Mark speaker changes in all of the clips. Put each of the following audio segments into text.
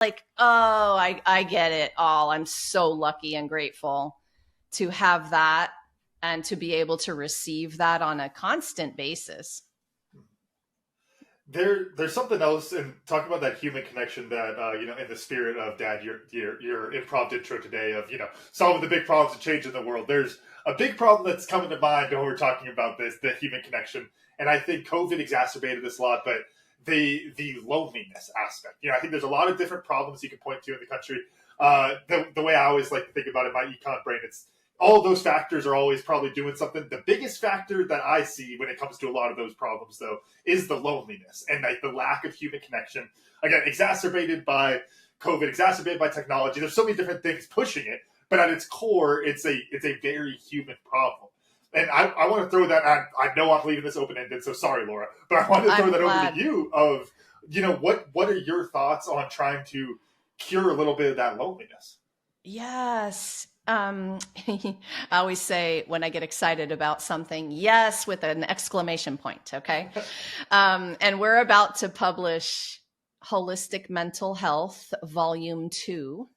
Speaker 1: like, oh, I get it all. I'm so lucky and grateful to have that and to be able to receive that on a constant basis.
Speaker 2: There's something else, and talk about that human connection that in the spirit of Dad, your improv intro today of solving the big problems and changing the world. There's a big problem that's coming to mind when we're talking about this, the human connection, and I think COVID exacerbated this a lot. But the loneliness aspect, I think there's a lot of different problems you can point to in the country. The way I always like to think about it, my econ brain, it's all those factors are always probably doing something. The biggest factor that I see when it comes to a lot of those problems, though, is the loneliness and like the lack of human connection. Again, exacerbated by COVID, exacerbated by technology. There's so many different things pushing it, but at its core, it's a very human problem. And I want to throw that. I know I'm leaving this open ended, so sorry, Laura, but I want to throw that over to you. Of what are your thoughts on trying to cure a little bit of that loneliness?
Speaker 1: Yes. I always say when I get excited about something, yes, with an exclamation point. Okay. And we're about to publish Holistic Mental Health Volume 2.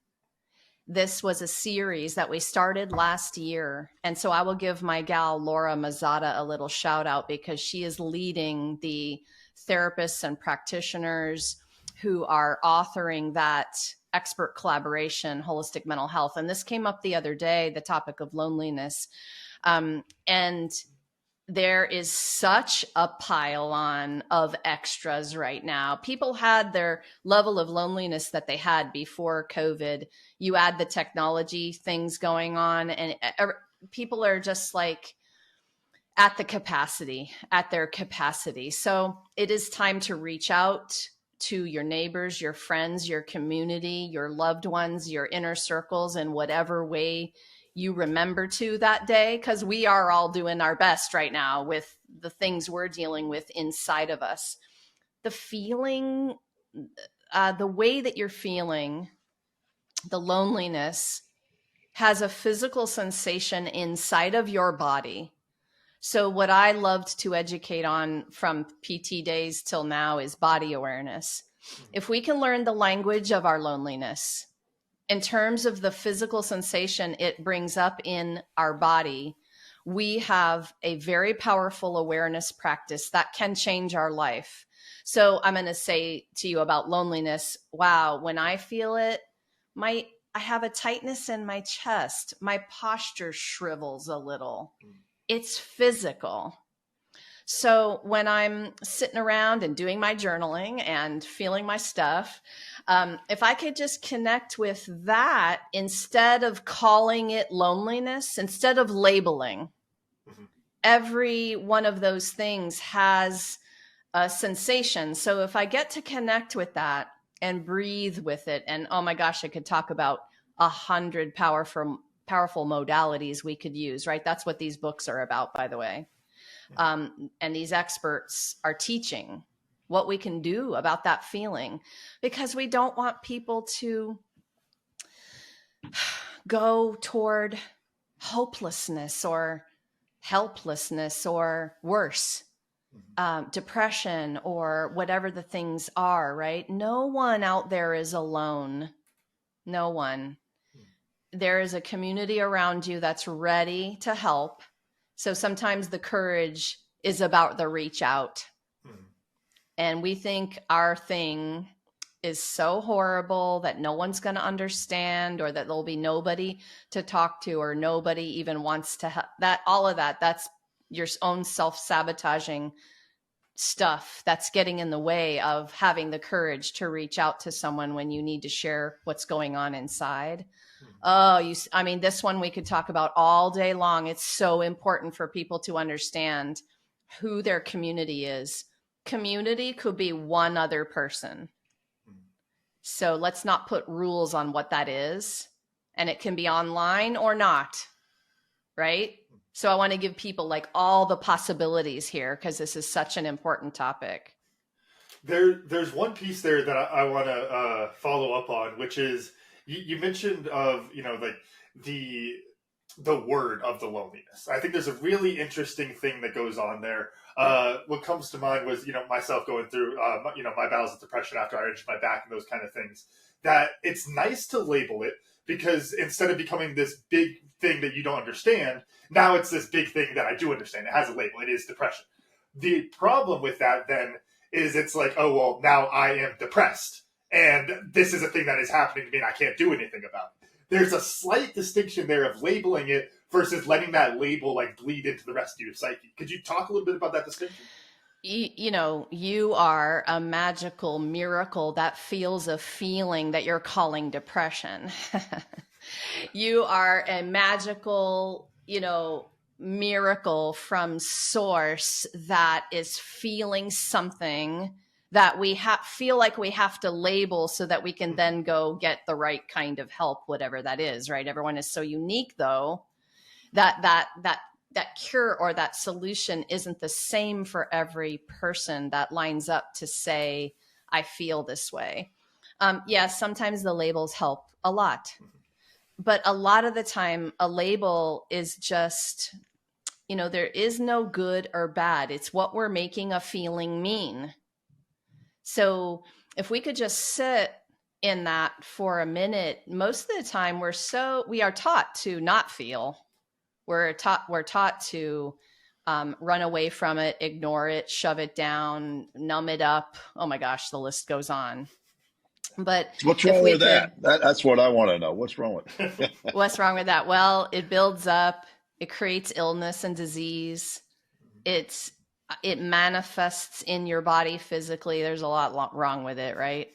Speaker 1: This was a series that we started last year. And so I will give my gal, Laura Mazzata, a little shout out because she is leading the therapists and practitioners who are authoring that expert collaboration, Holistic Mental Health. And this came up the other day, the topic of loneliness. And there is such a pile on of extras right now. People had their level of loneliness that they had before COVID. You add the technology things going on, and people are just like at their capacity. So it is time to reach out to your neighbors, your friends, your community, your loved ones, your inner circles in whatever way you remember to that day, because we are all doing our best right now with the things we're dealing with inside of us. The feeling, the way that you're feeling, the loneliness has a physical sensation inside of your body. So what I loved to educate on from PT days till now is body awareness. If we can learn the language of our loneliness in terms of the physical sensation it brings up in our body, we have a very powerful awareness practice that can change our life. So I'm going to say to you about loneliness. Wow, when I feel it, I have a tightness in my chest. My posture shrivels a little. It's physical. So when I'm sitting around and doing my journaling and feeling my stuff, if I could just connect with that instead of calling it loneliness, instead of labeling, every one of those things has a sensation. So if I get to connect with that and breathe with it, and oh my gosh, I could talk about 100 powerful modalities we could use, right? That's what these books are about, by the way. And these experts are teaching what we can do about that feeling, because we don't want people to go toward hopelessness or helplessness or worse, depression or whatever the things are, right? No one out there is alone. No one. There is a community around you that's ready to help. So sometimes the courage is about the reach out. And we think our thing is so horrible that no one's going to understand, or that there'll be nobody to talk to, or nobody even wants to help. All of that's your own self-sabotaging stuff that's getting in the way of having the courage to reach out to someone when you need to share what's going on inside. This one we could talk about all day long. It's so important for people to understand who their community is. Community could be one other person. So let's not put rules on what that is. And it can be online or not, right? So I want to give people like all the possibilities here, because this is such an important topic.
Speaker 2: There's one piece there that I want to follow up on, which is you mentioned of like the word of the loneliness. I think there's a really interesting thing that goes on there. What comes to mind was myself going through my battles of depression after I injured my back and those kind of things. that it's nice to label it, because instead of becoming this big thing that you don't understand, now it's this big thing that I do understand. It has a label. It is depression. The problem with that then is it's like, oh, well, now I am depressed. And this is a thing that is happening to me and I can't do anything about it. There's a slight distinction there of labeling it versus letting that label like bleed into the rest of your psyche. Could you talk a little bit about that distinction?
Speaker 1: You know, you are a magical miracle that feels a feeling that you're calling depression. You are a magical, miracle from source that is feeling something that we feel like we have to label so that we can then go get the right kind of help, whatever that is, right? Everyone is so unique, though, that cure or that solution isn't the same for every person that lines up to say, I feel this way. Yes, sometimes the labels help a lot, but a lot of the time a label is just, there is no good or bad. It's what we're making a feeling mean. So if we could just sit in that for a minute, most of the time we are taught to not feel. We're taught to run away from it, ignore it, shove it down, numb it up. Oh my gosh, the list goes on. But
Speaker 3: What's
Speaker 1: if
Speaker 3: wrong
Speaker 1: we
Speaker 3: with
Speaker 1: could,
Speaker 3: that? That's what I want to know. What's wrong with it?
Speaker 1: what's wrong with that? Well, it builds up, it creates illness and disease. It manifests in your body physically. There's a lot wrong with it, right?